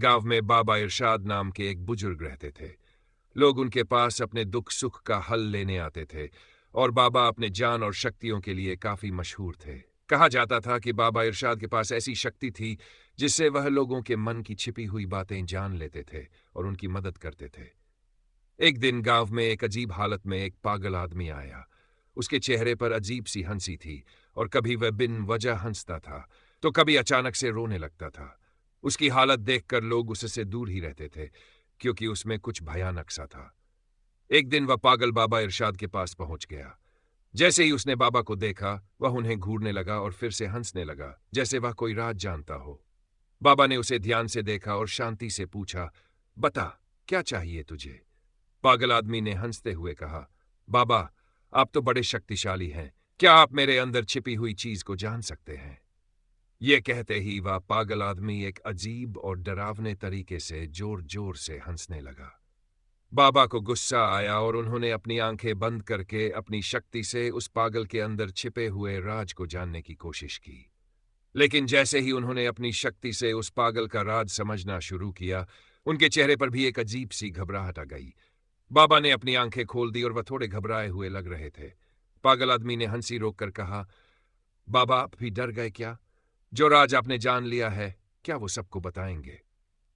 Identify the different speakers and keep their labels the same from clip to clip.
Speaker 1: गांव में बाबा इरशाद नाम के एक बुजुर्ग रहते थे। लोग उनके पास अपने दुख सुख का हल लेने आते थे और बाबा अपने जान और शक्तियों के लिए काफी मशहूर थे। कहा जाता था कि बाबा इरशाद के पास ऐसी शक्ति थी जिससे वह लोगों के मन की छिपी हुई बातें जान लेते थे और उनकी मदद करते थे। एक दिन गांव में एक अजीब हालत में एक पागल आदमी आया। उसके चेहरे पर अजीब सी हंसी थी और कभी वह बिन वजह हंसता था तो कभी अचानक से रोने लगता था। उसकी हालत देखकर लोग उससे दूर ही रहते थे क्योंकि उसमें कुछ भयानक सा था। एक दिन वह पागल बाबा इरशाद के पास पहुंच गया। जैसे ही उसने बाबा को देखा वह उन्हें घूरने लगा और फिर से हंसने लगा जैसे वह कोई राज जानता हो। बाबा ने उसे ध्यान से देखा और शांति से पूछा, बता, क्या चाहिए तुझे? पागल आदमी ने हंसते हुए कहा, बाबा, आप तो बड़े शक्तिशाली हैं, क्या आप मेरे अंदर छिपी हुई चीज को जान सकते हैं? ये कहते ही वह पागल आदमी एक अजीब और डरावने तरीके से जोर जोर से हंसने लगा। बाबा को गुस्सा आया और उन्होंने अपनी आंखें बंद करके अपनी शक्ति से उस पागल के अंदर छिपे हुए राज को जानने की कोशिश की। लेकिन जैसे ही उन्होंने अपनी शक्ति से उस पागल का राज समझना शुरू किया, उनके चेहरे पर भी एक अजीब सी घबराहट आ गई। बाबा ने अपनी आंखें खोल दी और वह थोड़े घबराए हुए लग रहे थे। पागल आदमी ने हंसी रोककर कहा, बाबा, आप भी डर गए क्या? जो राज आपने जान लिया है, क्या वो सबको बताएंगे?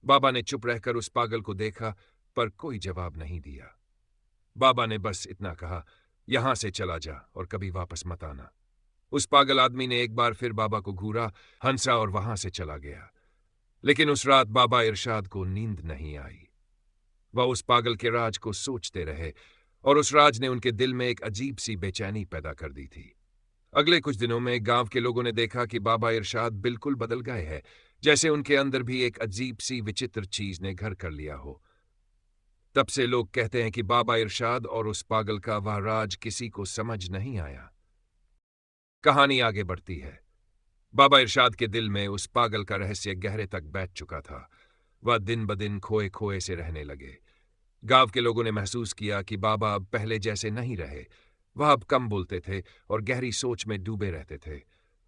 Speaker 1: बाबा ने चुप रहकर उस पागल को देखा पर कोई जवाब नहीं दिया। बाबा ने बस इतना कहा, यहां से चला जा और कभी वापस मत आना। उस पागल आदमी ने एक बार फिर बाबा को घूरा, हंसा और वहां से चला गया। लेकिन उस रात बाबा इरशाद को नींद नहीं आई। वह उस पागल के राज को सोचते रहे और उस राज ने उनके दिल में एक अजीब सी बेचैनी पैदा कर दी थी। अगले कुछ दिनों में गांव के लोगों ने देखा कि बाबा इरशाद बिल्कुल बदल गए हैं, जैसे उनके अंदर भी एक अजीब सी विचित्र चीज ने घर कर लिया हो। तब से लोग कहते हैं कि बाबा इरशाद और उस पागल का वह राज किसी को समझ नहीं आया। कहानी आगे बढ़ती है। बाबा इरशाद के दिल में उस पागल का रहस्य गहरे तक बैठ चुका था। वह दिन ब दिन खोए खोए से रहने लगे। गांव के लोगों ने महसूस किया कि बाबा अब पहले जैसे नहीं रहे। वह अब कम बोलते थे और गहरी सोच में डूबे रहते थे।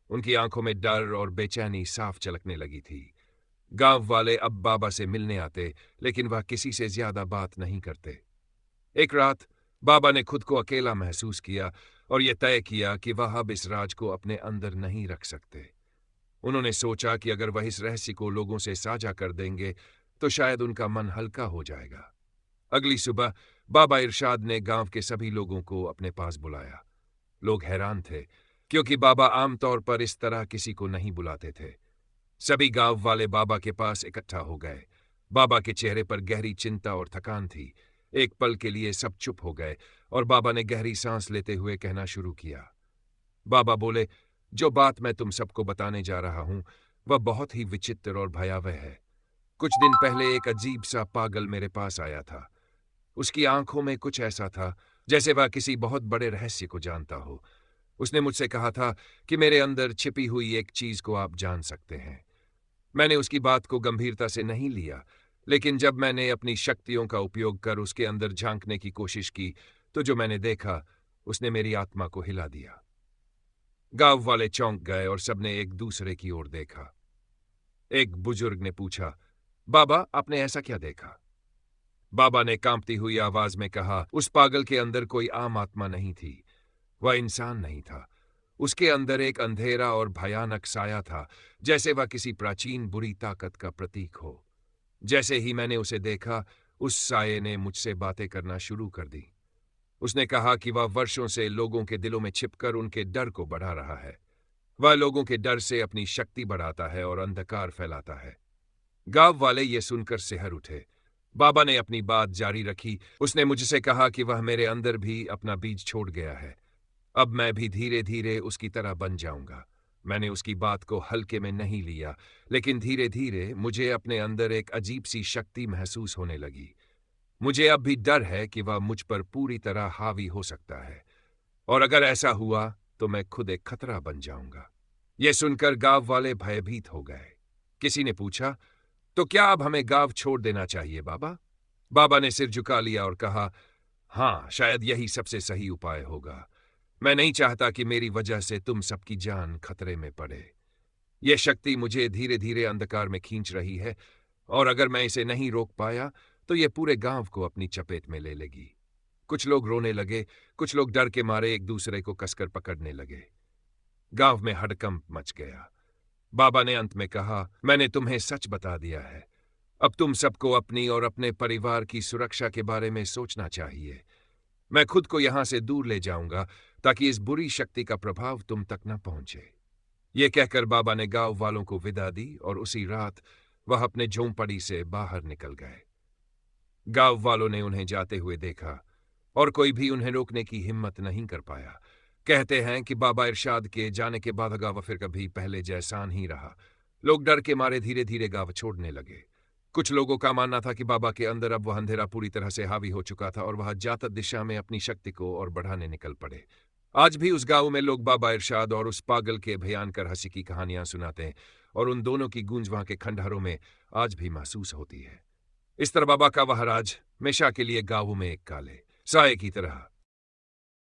Speaker 1: उनकी आंखों में डर और बेचैनी साफ झलकने लगी थी। गांव वाले अब बाबा से मिलने आते, लेकिन वह किसी से ज्यादा बात नहीं करते। एक रात बाबा ने खुद को अकेला महसूस किया और यह तय किया कि वह अब इस राज को अपने अंदर नहीं रख सकते। उन्होंने सोचा कि अगर वह इस रहस्य को लोगों से साझा कर देंगे तो शायद उनका मन हल्का हो जाएगा। अगली सुबह बाबा इरशाद ने गांव के सभी लोगों को अपने पास बुलाया। लोग हैरान थे क्योंकि बाबा आमतौर पर इस तरह किसी को नहीं बुलाते थे। सभी गांव वाले बाबा के पास इकट्ठा हो गए। बाबा के चेहरे पर गहरी चिंता और थकान थी। एक पल के लिए सब चुप हो गए और बाबा ने गहरी सांस लेते हुए कहना शुरू किया। बाबा बोले, जो बात मैं तुम सबको बताने जा रहा हूं वह बहुत ही विचित्र और भयावह है। कुछ दिन पहले एक अजीब सा पागल मेरे पास आया था। उसकी आंखों में कुछ ऐसा था जैसे वह किसी बहुत बड़े रहस्य को जानता हो। उसने मुझसे कहा था कि मेरे अंदर छिपी हुई एक चीज को आप जान सकते हैं। मैंने उसकी बात को गंभीरता से नहीं लिया, लेकिन जब मैंने अपनी शक्तियों का उपयोग कर उसके अंदर झांकने की कोशिश की तो जो मैंने देखा उसने मेरी आत्मा को हिला दिया। गांव वाले चौंक गए और सबने एक दूसरे की ओर देखा। एक बुजुर्ग ने पूछा, बाबा, आपने ऐसा क्या देखा? बाबा ने कांपती हुई आवाज में कहा, उस पागल के अंदर कोई आम आत्मा नहीं थी। वह इंसान नहीं था। उसके अंदर एक अंधेरा और भयानक साया था, जैसे वह किसी प्राचीन बुरी ताकत का प्रतीक हो। जैसे ही मैंने उसे देखा, उस साये ने मुझसे बातें करना शुरू कर दी। उसने कहा कि वह वर्षों से लोगों के दिलों में छिपकर उनके डर को बढ़ा रहा है। वह लोगों के डर से अपनी शक्ति बढ़ाता है और अंधकार फैलाता है। गांव वाले ये सुनकर सिहर उठे। बाबा ने अपनी बात जारी रखी। उसने मुझसे कहा कि वह मेरे अंदर भी अपना बीज छोड़ गया है। अब मैं भी धीरे धीरे उसकी तरह बन जाऊंगा। मैंने उसकी बात को हल्के में नहीं लिया, लेकिन धीरे धीरे मुझे अपने अंदर एक अजीब सी शक्ति महसूस होने लगी। मुझे अब भी डर है कि वह मुझ पर पूरी तरह हावी हो सकता है, और अगर ऐसा हुआ तो मैं खुद एक खतरा बन जाऊंगा। यह सुनकर गांव वाले भयभीत हो गए। किसी ने पूछा, तो क्या अब हमें गांव छोड़ देना चाहिए बाबा? बाबा ने सिर झुका लिया और कहा, हाँ, शायद यही सबसे सही उपाय होगा। मैं नहीं चाहता कि मेरी वजह से तुम सबकी जान खतरे में पड़े। यह शक्ति मुझे धीरे धीरे अंधकार में खींच रही है। और अगर मैं इसे नहीं रोक पाया तो ये पूरे गांव को अपनी चपेट में ले लेगी। कुछ लोग रोने लगे, कुछ लोग डर के मारे एक दूसरे को कसकर पकड़ने लगे। गांव में हड़कंप मच गया। बाबा ने अंत में कहा, मैंने तुम्हें सच बता दिया है। अब तुम सबको अपनी और अपने परिवार की सुरक्षा के बारे में सोचना चाहिए। मैं खुद को यहां से दूर ले जाऊंगा ताकि इस बुरी शक्ति का प्रभाव तुम तक न पहुंचे। ये कहकर बाबा ने गांव वालों को विदा दी और उसी रात वह अपने झोंपड़ी से बाहर निकल गए। गांव वालों ने उन्हें जाते हुए देखा और कोई भी उन्हें रोकने की हिम्मत नहीं कर पाया। कहते हैं कि बाबा इरशाद के जाने के बाद गांव फिर कभी पहले जैसा नहीं रहा। लोग डर के मारे धीरे धीरे गांव छोड़ने लगे। कुछ लोगों का मानना था कि बाबा के अंदर अब वह अंधेरा पूरी तरह से हावी हो चुका था और वह जातक दिशा में अपनी शक्ति को और बढ़ाने निकल पड़े। आज भी उस गांव में लोग बाबा इरशाद और उस पागल के भयानकर हंसी की कहानियां सुनाते हैं और उन दोनों की गूंज वहां के खंडहरों में आज भी महसूस होती है। इस तरह बाबा का वह राज हमेशा के लिए गांवों में एक काले साए की तरह